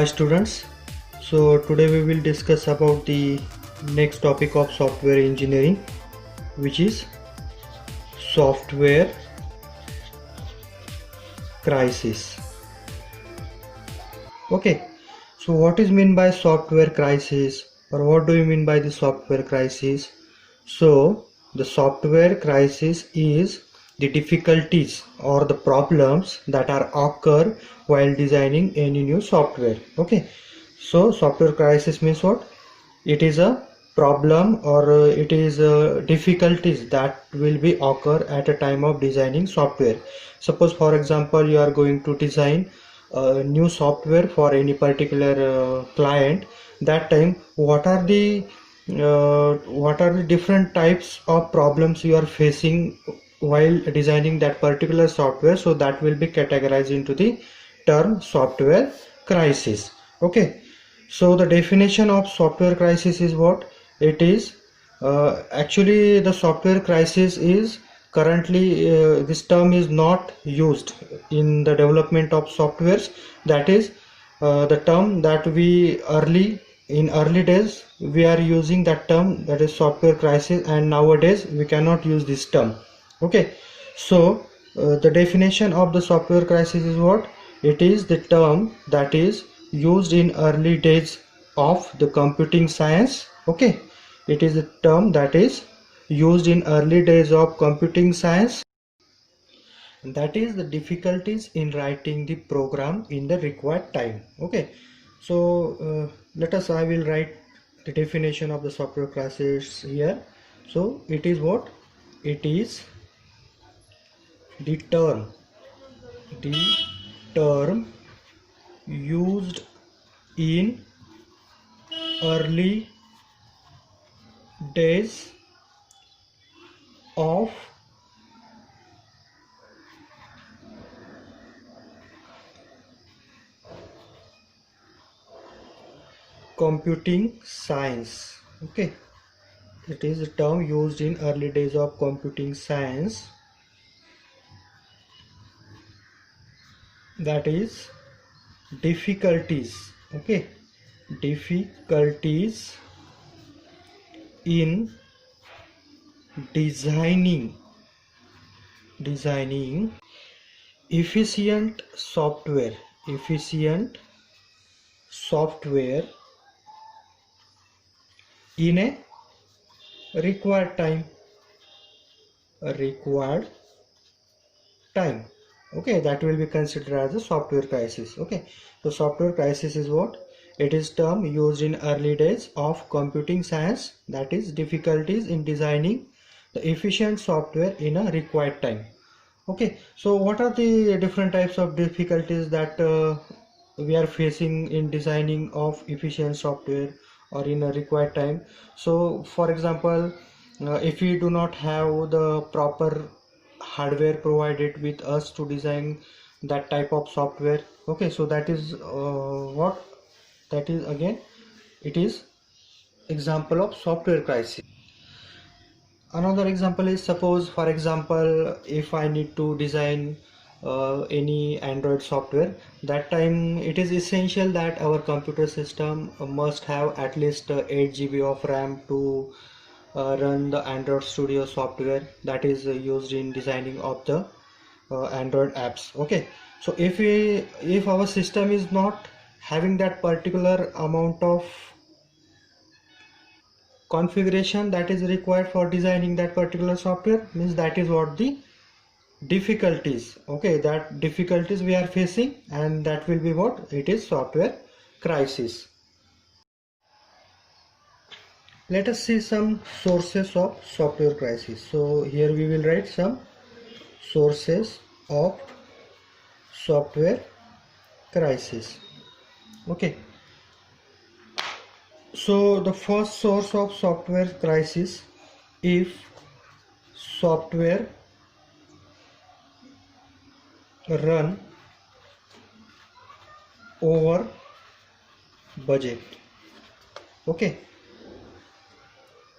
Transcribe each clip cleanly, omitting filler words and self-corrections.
Hi students, so today we will discuss about the next topic of software engineering, which is software crisis. Okay, so what is mean by software crisis, or what do you mean by the software crisis? So the software crisis is the difficulties or the problems that are occur while designing any new software. Okay, so software crisis means what? It is a problem or it is difficulties that will be occur at a time of designing software. Suppose for example you are going to design a new software for any particular client. That time what are the different types of problems you are facing while designing that particular software, so that will be categorized into the term software crisis. Okay, so the definition of software crisis is what it is. Actually the software crisis is currently this term is not used in the development of softwares. That is the term that we early days we are using that term, that is software crisis, and nowadays we cannot use this term. Okay, so the definition of the software crisis is what? It is the term that is used in early days of the computing science. Okay, it is a term that is used in early days of computing science, that is the difficulties in writing the program in the required time. Okay, so I will write the definition of the software crisis here. So it is what? It is the term used in early days of computing science. Okay, it is a term used in early days of computing science, that is difficulties. Okay, difficulties in designing efficient software in a required time. Okay, that will be considered as a software crisis. Okay, so software crisis is what? It is term used in early days of computing science, that is difficulties in designing the efficient software in a required time. Okay, so what are the different types of difficulties that we are facing in designing of efficient software or in a required time? So for example, if we do not have the proper hardware provided with us to design that type of software. Okay, so that is what? That is again, it is example of software crisis. Another example is, suppose for example if I need to design any Android software. That time it is essential that our computer system must have at least 8 GB of RAM to run the Android Studio software that is used in designing of the Android apps. Okay, so if our system is not having that particular amount of configuration that is required for designing that particular software, means that is what the difficulties. Okay, that difficulties we are facing, and that will be what? It is software crisis. Let us see some sources of software crisis. So here we will write some sources of software crisis. Okay, so the first source of software crisis: if software run over budget. Okay,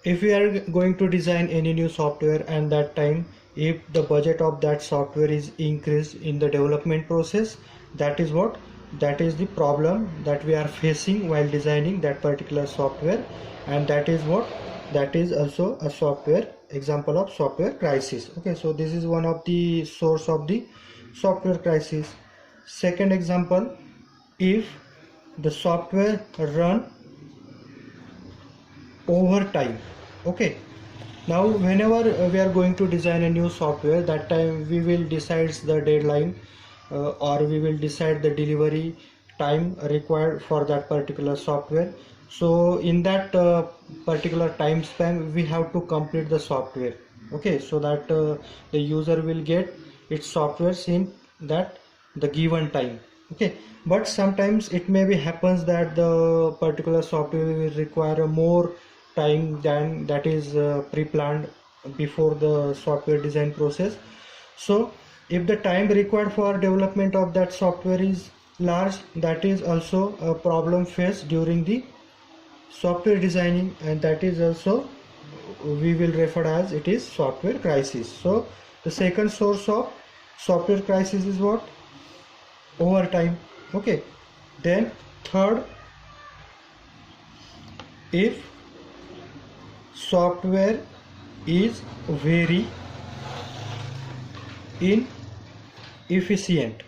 if we are going to design any new software, and that time if the budget of that software is increased in the development process, that is what? that is the problem that we are facing while designing that particular software, and that is what, that is also a software example of software crisis. Okay, so this is one of the source of the software crisis. Second example, if the software run over time. Okay, now whenever we are going to design a new software, that time we will decide the deadline, or we will decide the delivery time required for that particular software. So in that particular time span we have to complete the software. Okay, so that the user will get its softwares in that the given time. Okay, but sometimes it may be happens that the particular software will require more time than that is pre-planned before the software design process. So if the time required for development of that software is large, that is also a problem faced during the software designing, and that is also we will refer as it is software crisis. So the second source of software crisis is what, overtime. Okay, then third, if software is very inefficient.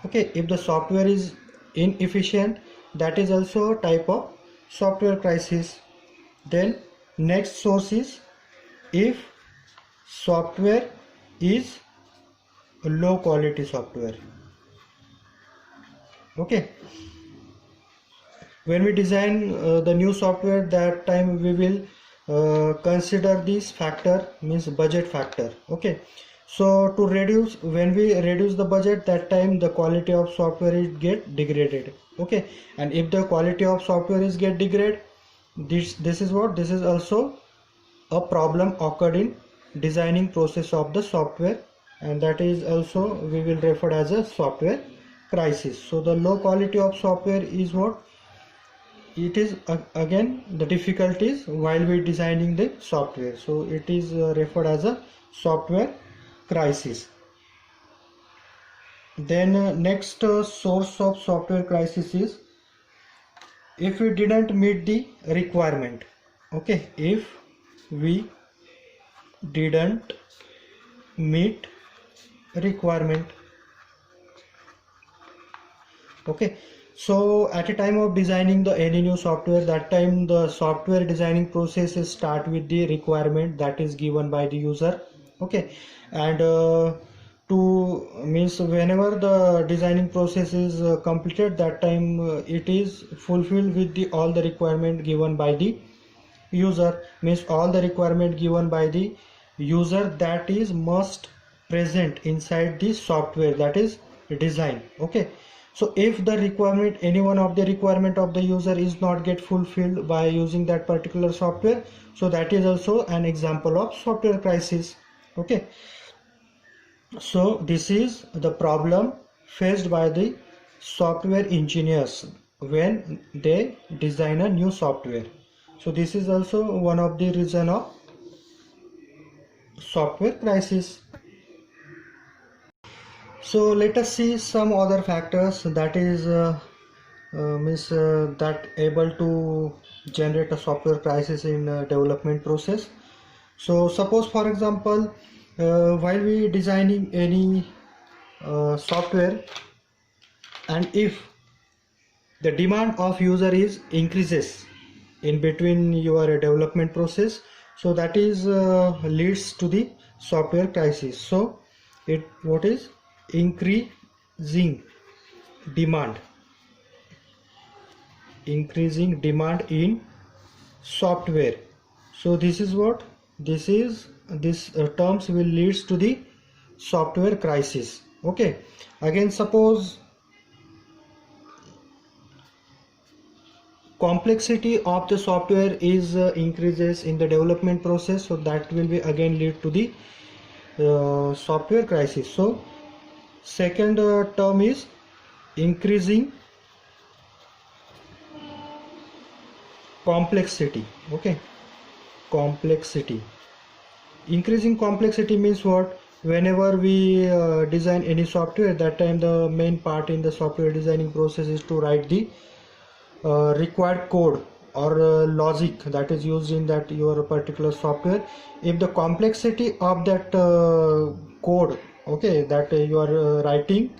Okay, if the software is inefficient, that is also a type of software crisis. Then next source is if software is low quality software. Okay, when we design the new software, that time we will consider this factor, means budget factor. Okay, so to reduce, when we reduce the budget, that time the quality of software is get degraded. Okay, and if the quality of software is get degraded, this is what, this is also a problem occurred in designing process of the software, and that is also we will refer as a software crisis. So the low quality of software is what, it is again the difficulties while we designing the software, so it is referred as a software crisis. Then next source of software crisis is if we didn't meet the requirement. Okay, if we didn't meet requirement. Okay, so at a time of designing the any new software, that time the software designing process is start with the requirement that is given by the user. Okay, and to means whenever the designing process is completed, that time it is fulfilled with the all the requirement given by the user, means all the requirement given by the user that is must present inside the software, that is design. Okay, so if the requirement, any one of the requirement of the user is not get fulfilled by using that particular software, so that is also an example of software crisis. Okay, so this is the problem faced by the software engineers when they design a new software. So this is also one of the reason of software crisis. So let us see some other factors that is that able to generate a software crisis in development process. So suppose for example, while we designing any software, and if the demand of user is increases in between your development process, so that is leads to the software crisis. So it what is increasing demand in software. So this is what, this is this terms will leads to the software crisis. Okay, again suppose complexity of the software is increases in the development process, so that will be again lead to the software crisis. So second term is increasing complexity. Okay, complexity, increasing complexity means what, whenever we design any software, that time the main part in the software designing process is to write the required code or logic that is used in that your particular software. If the complexity of that code, okay, that you are writing,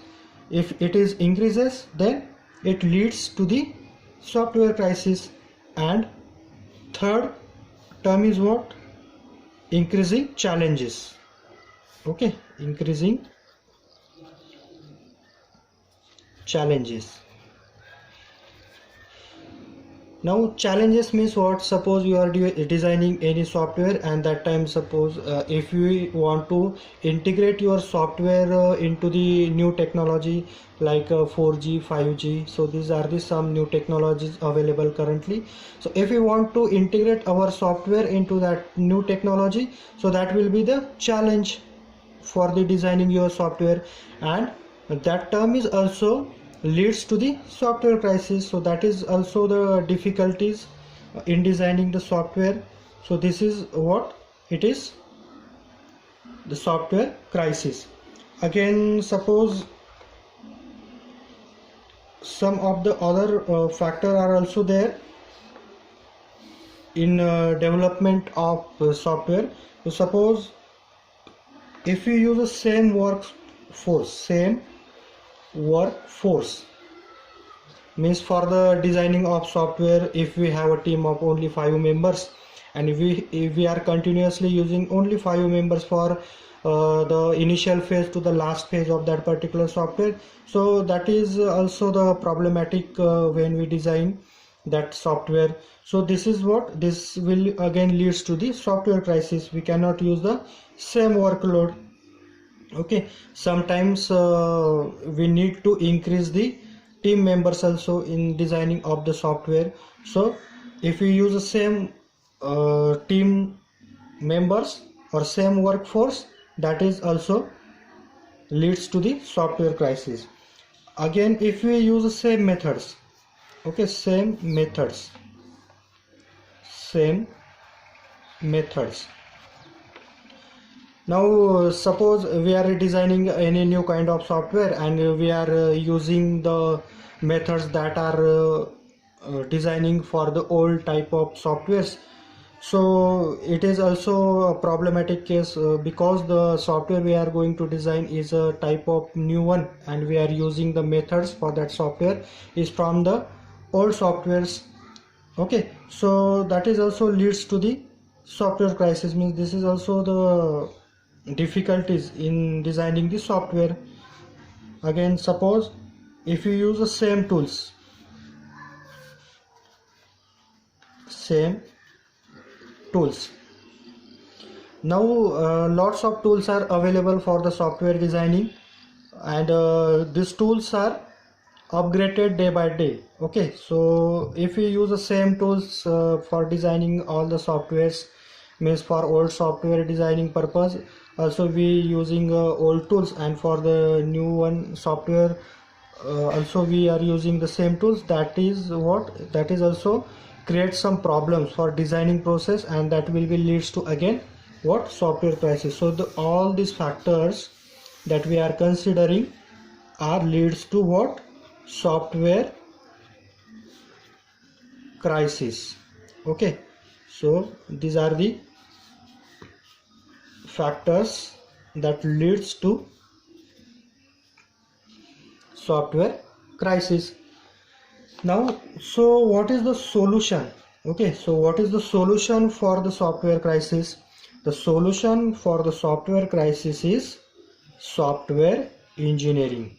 if it is increases, then it leads to the software crisis. And third term is what? Increasing challenges. Okay, increasing challenges. Now challenges means what? Suppose you are designing any software, and that time suppose if you want to integrate your software into the new technology like 4G 5G, so these are the some new technologies available currently. So if you want to integrate our software into that new technology, so that will be the challenge for the designing your software, and that term is also leads to the software crisis. So that is also the difficulties in designing the software. So this is what it is, the software crisis. Again, suppose some of the other factor are also there in development of software. So suppose if you use the same workforce means for the designing of software, if we have a team of only 5 members, and if we are continuously using only 5 members for the initial phase to the last phase of that particular software, so that is also the problematic when we design that software. So this is what this will again leads to the software crisis. We cannot use the same workload. Okay, sometimes we need to increase the team members also in designing of the software. So if we use the same team members or same workforce, that is also leads to the software crisis. Again, if we use the same methods, okay, same methods. Now suppose we are designing any new kind of software, and we are using the methods that are designing for the old type of softwares. So it is also a problematic case because the software we are going to design is a type of new one, and we are using the methods for that software is from the old softwares. Okay, so that is also leads to the software crisis. Means this is also the difficulties in designing the software. Again, suppose if you use the same tools, now lots of tools are available for the software designing, and these tools are upgraded day by day. Okay, so if we use the same tools for designing all the softwares, means for old software designing purpose also we using old tools, and for the new one software also we are using the same tools. That is also creates some problems for designing process, and that will be leads to again what? Software crisis. So all these factors that we are considering are leads to what? Software crisis. Okay, so these are the factors that leads to software crisis. Now, so what is the solution? Okay, so what is the solution for the software crisis? The solution for the software crisis is software engineering.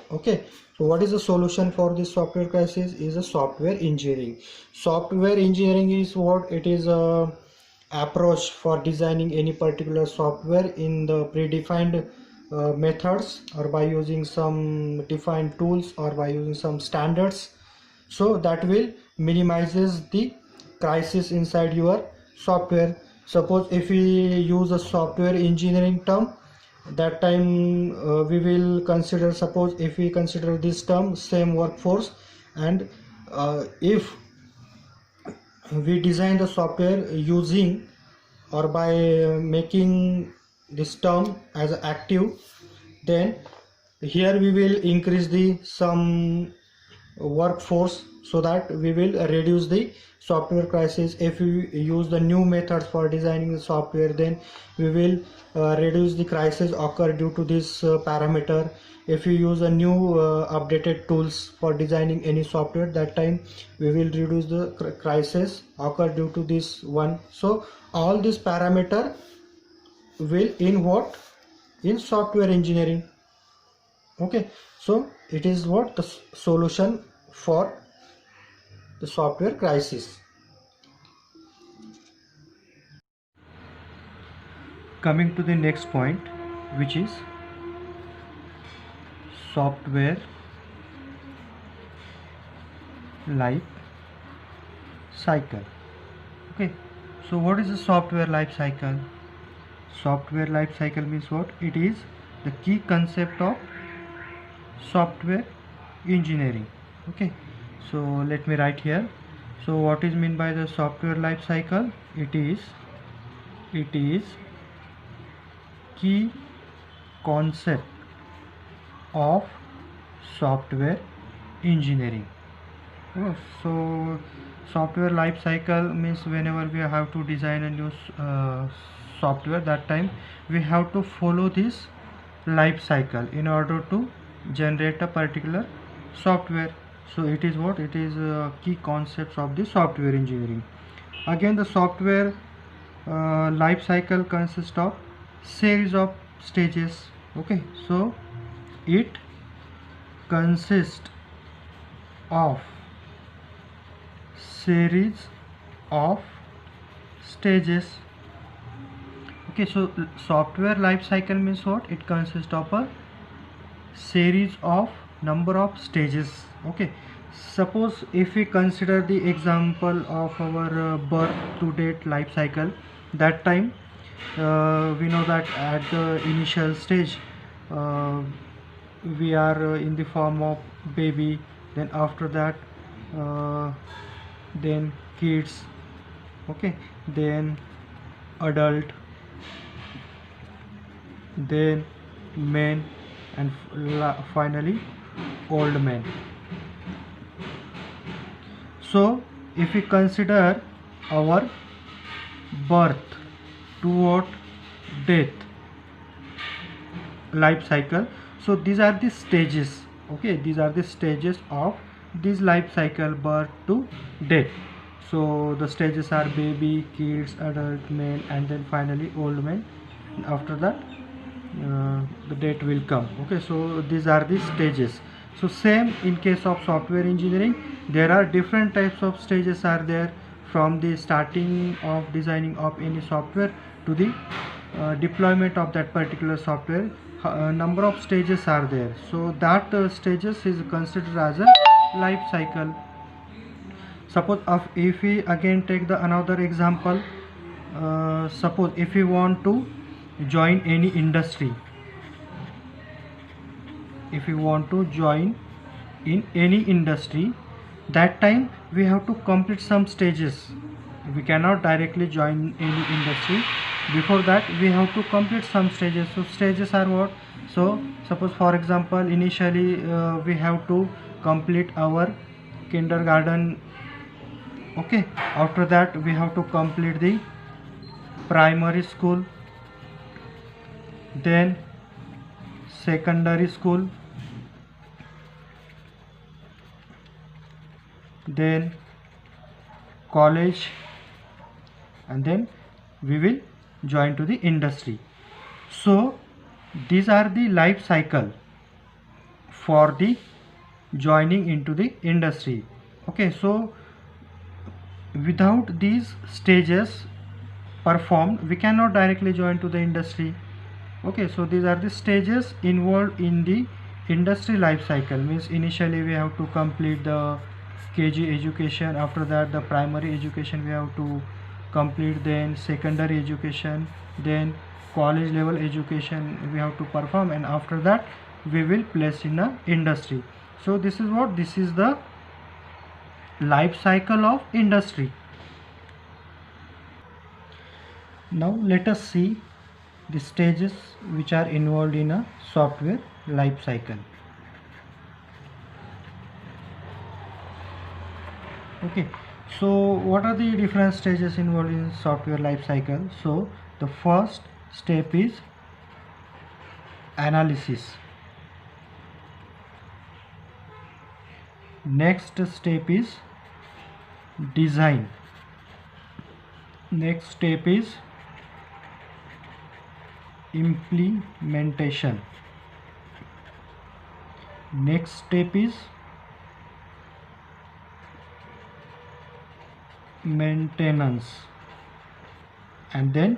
Okay, so what is the solution for this software crisis? Is a software engineering. Software engineering is what? It is a approach for designing any particular software in the predefined methods, or by using some defined tools, or by using some standards, so that will minimizes the crisis inside your software. Suppose if we use a software engineering term, that time we will consider, suppose if we consider this term same workforce, and if we design the software using or by making this term as active, then here we will increase the some workforce, so that we will reduce the software crisis. If we use the new methods for designing the software, then we will reduce the crisis occur due to this parameter. If you use a new updated tools for designing any software, that time we will reduce the crisis occur due to this one. So all this parameter will in what, in software engineering. Okay, so it is what the solution for the software crisis. Coming to the next point, which is software life cycle. Okay, so what is the software life cycle? Software life cycle means what? It is the key concept of software engineering. Okay, so let me write here. So what is meant by the software life cycle? It is key concept of software engineering. So software life cycle means whenever we have to design a new software, that time we have to follow this life cycle in order to generate a particular software. So it is what? It is key concepts of the software engineering. Again, the software life cycle consists of series of stages. Okay, so it consists of series of stages. Okay, so software life cycle means what? It consists of a series of number of stages. Okay, suppose if we consider the example of our birth to date life cycle, that time we know that at the initial stage we are in the form of baby, then after that then kids, okay, then adult, then men, and finally old men. So if we consider our birth toward death life cycle, so these are the stages. Okay, these are the stages of this life cycle, birth to death. So the stages are baby, kids, adult, men, and then finally old men, and after that the death will come. Okay, so these are the stages. So same in case of software engineering, there are different types of stages are there, from the starting of designing of any software to the deployment of that particular software. Number of stages are there, so that stages is considered as a life cycle. Suppose if we again take the another example, suppose if we want to join any industry, if we want to join in any industry, that time we have to complete some stages. We cannot directly join any industry. Before that we have to complete some stages. So stages are what? So suppose for example, initially we have to complete our kindergarten. Okay, after that we have to complete the primary school, then secondary school, then college, and then we will join to the industry. So these are the life cycle for the joining into the industry. Okay, so without these stages performed, we cannot directly join to the industry. Okay, so these are the stages involved in the industry life cycle. Means initially we have to complete the KG education, after that the primary education we have to complete, then secondary education, then college level education we have to perform, and after that we will place in a industry. So this is what? This is the life cycle of industry. Now let us see the stages which are involved in a software life cycle. Okay, so what are the different stages involved in software life cycle? So the first step is analysis. Next step is design. Next step is implementation. Next step is maintenance, and then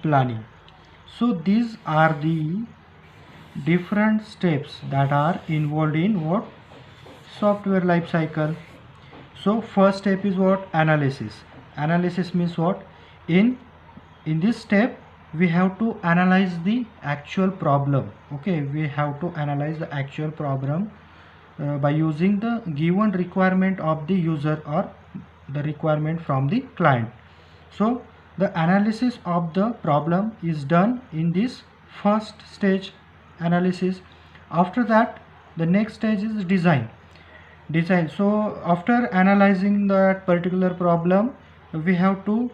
planning. So these are the different steps that are involved in what? Software life cycle. So first step is what? Analysis. Analysis means what? In this step we have to analyze the actual problem. Okay, we have to analyze the actual problem by using the given requirement of the user or the requirement from the client. So the analysis of the problem is done in this first stage, analysis. After that, the next stage is design. So after analyzing that particular problem, we have to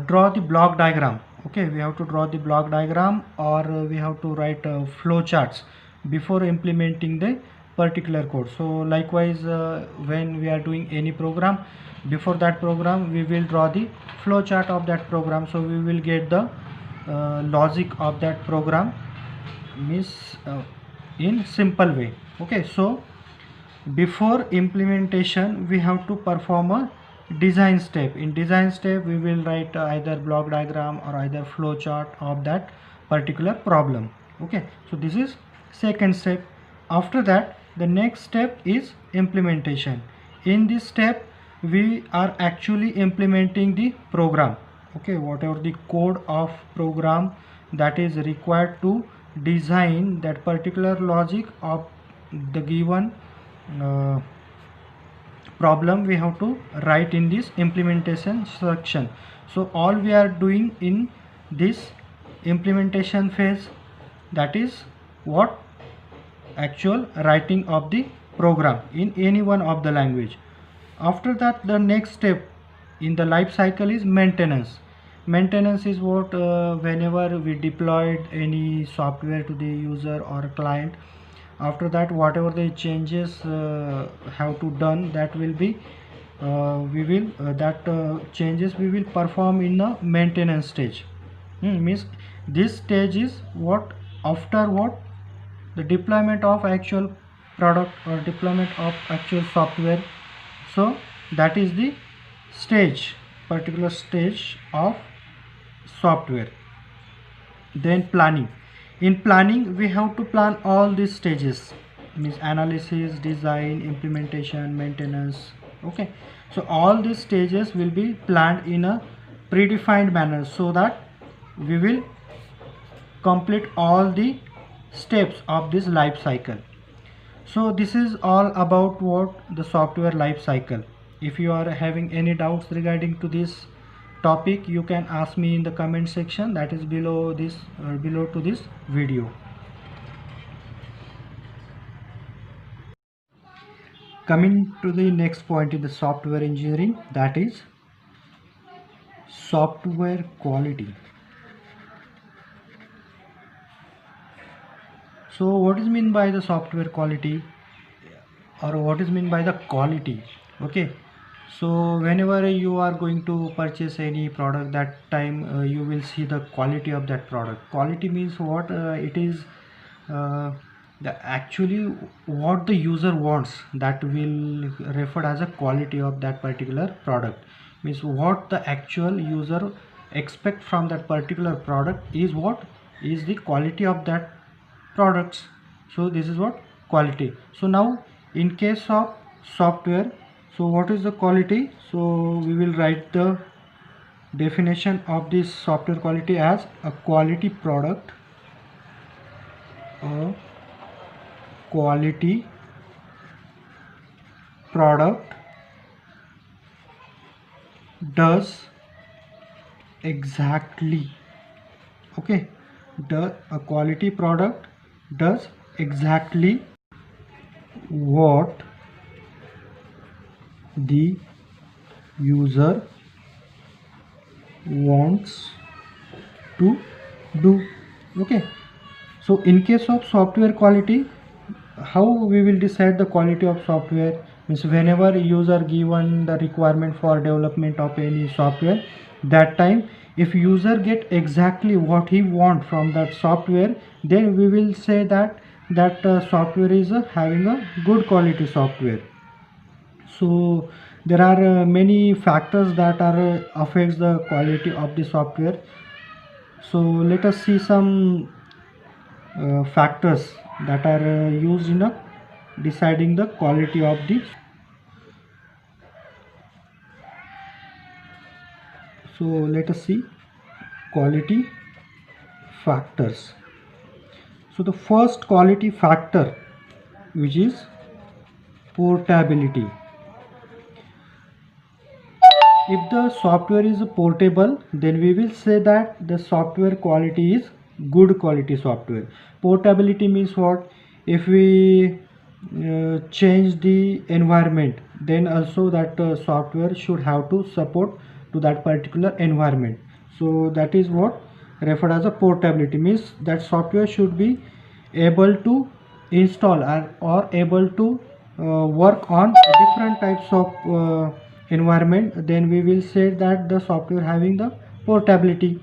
draw the block diagram. Okay, we have to draw the block diagram, or we have to write flow charts before implementing the particular code. So likewise, when we are doing any program, before that program we will draw the flow chart of that program, so we will get the logic of that program means in simple way. Okay, so before implementation we have to perform a design step. In design step we will write either block diagram or either flow chart of that particular problem. Okay, so this is second step. After that, the next step is implementation. In this step we are actually implementing the program. Okay, whatever the code of program that is required to design that particular logic of the given problem, we have to write in this implementation section. So all we are doing in this implementation phase, that is what? Actual writing of the program in any one of the language. After that, the next step in the life cycle is maintenance. Maintenance is what? Whenever we deployed any software to the user or client, after that whatever the changes have to done, that will be changes we will perform in the maintenance stage. Means this stage is what? After what? The deployment of actual product or deployment of actual software. So that is the stage, particular stage of software. Then planning. In planning we have to plan all these stages, means analysis, design, implementation, maintenance. Okay, so all these stages will be planned in a predefined manner, so that we will complete all the steps of this life cycle. So this is all about what? The software life cycle. If you are having any doubts regarding to this topic, you can ask me in the comment section that is below this below to this video. Coming to the next point in the software engineering, that is software quality. So what is mean by the software quality, or what is mean by the quality? Okay, so whenever you are going to purchase any product, that time you will see the quality of that product. Quality means what? It is the actually what the user wants, that will referred as a quality of that particular product. Means what the actual user expect from that particular product is what? Is the quality of that products. So this is what? Quality. So now in case of software, so what is the quality? So we will write the definition of this software quality as a quality product. A quality product does exactly, okay, a quality product does exactly what the user wants to do. Okay, so in case of software quality, how we will decide the quality of software means whenever user given the requirement for development of any software, that time if user get exactly what he want from that software, then we will say that software is having a good quality software. So there are many factors that are affects the quality of the software. So let us see some factors that are used in deciding the quality of the. So let us see quality factors. So the first quality factor, which is portability. If the software is portable, then we will say that the software quality is good quality software. Portability means what? If we change the environment, then also that software should have to support to that particular environment. So that is what referred as a portability, means that software should be able to install or able to work on different types of environment. Then we will say that the software having the portability.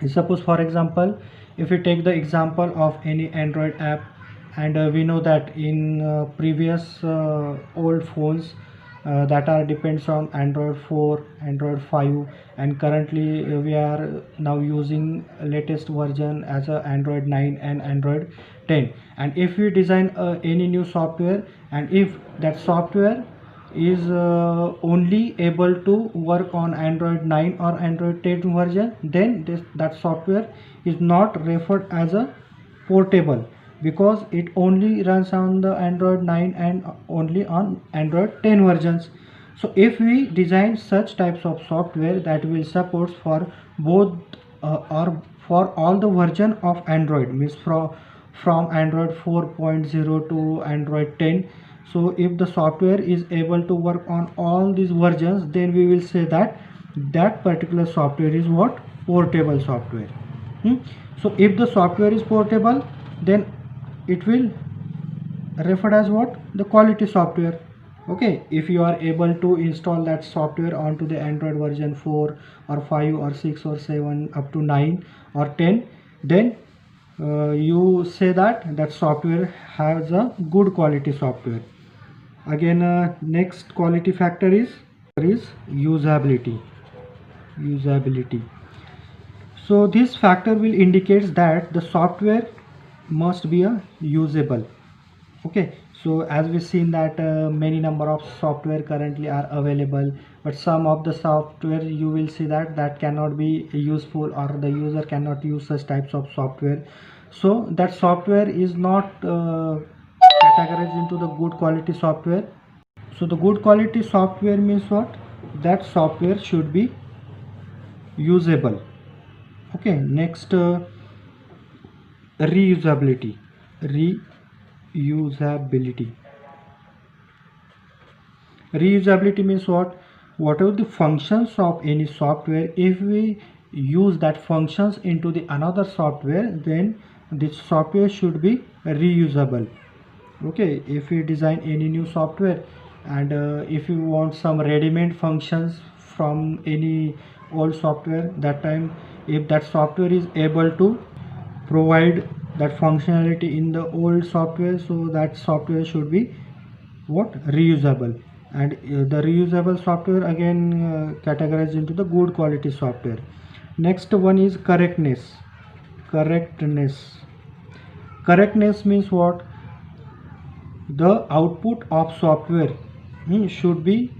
Suppose for example, if we take the example of any Android app, and we know that in previous old phones that are depends on Android 4, Android 5, and currently we are now using latest version as a Android 9 and Android 10. And if we design any new software, and if that software is only able to work on Android 9 or Android 10 version, then that software is not referred as a portable, because it only runs on the Android 9 and only on Android 10 versions. So if we design such types of software that will support for both or for all the version of Android, means from Android 4.0 to Android 10. So if the software is able to work on all these versions, then we will say that that particular software is what? Portable software. So if the software is portable, then it will referred as what? The quality software. Okay, if you are able to install that software onto the Android version 4 or 5 or 6 or 7 up to 9 or 10, then you say that that software has a good quality software. Again, next quality factor is usability. So this factor will indicate that the software must be usable. Okay, so as we've seen that many number of software currently are available, but some of the software you will see that cannot be useful, or the user cannot use such types of software. So that software is not categorized into the good quality software. So the good quality software means what? That software should be usable. Okay, next reusability. Reusability means what? Whatever the functions of any software, if we use that functions into the another software, then this software should be reusable. Okay, if we design any new software, and if you want some ready-made functions from any old software, that time if that software is able to provide that functionality in the old software, so that software should be what? Reusable. And the reusable software again categorized into the good quality software. Next one is correctness. Correctness means what? The output of software should be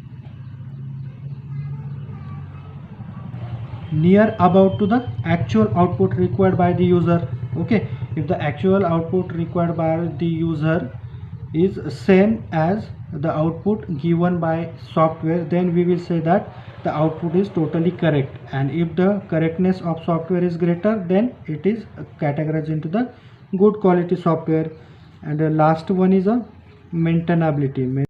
near about to the actual output required by the user. Okay, if the actual output required by the user is same as the output given by software, then we will say that the output is totally correct, and if the correctness of software is greater, then it is categorized into the good quality software. And the last one is a maintainability.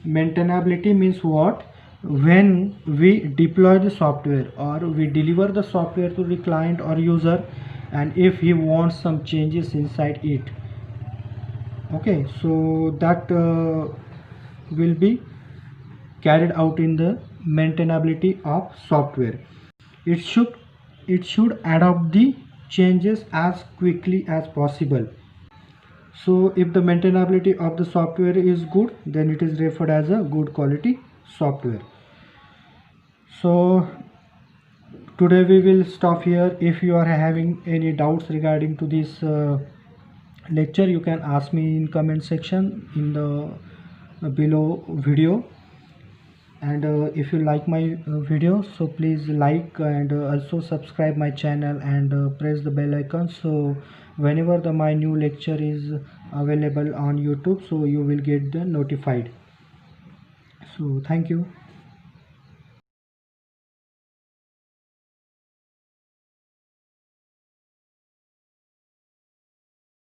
Maintainability means what? When we deploy the software or we deliver the software to the client or user, and if he wants some changes inside it, okay, so that will be carried out in the maintainability of software. It should adopt the changes as quickly as possible. So if the maintainability of the software is good, then it is referred as a good quality software. So today we will stop here. If you are having any doubts regarding to this lecture, you can ask me in comment section in the below video. And if you like my video, so please like and also subscribe my channel and press the bell icon, so whenever my new lecture is available on YouTube, so you will get the notified. So thank you.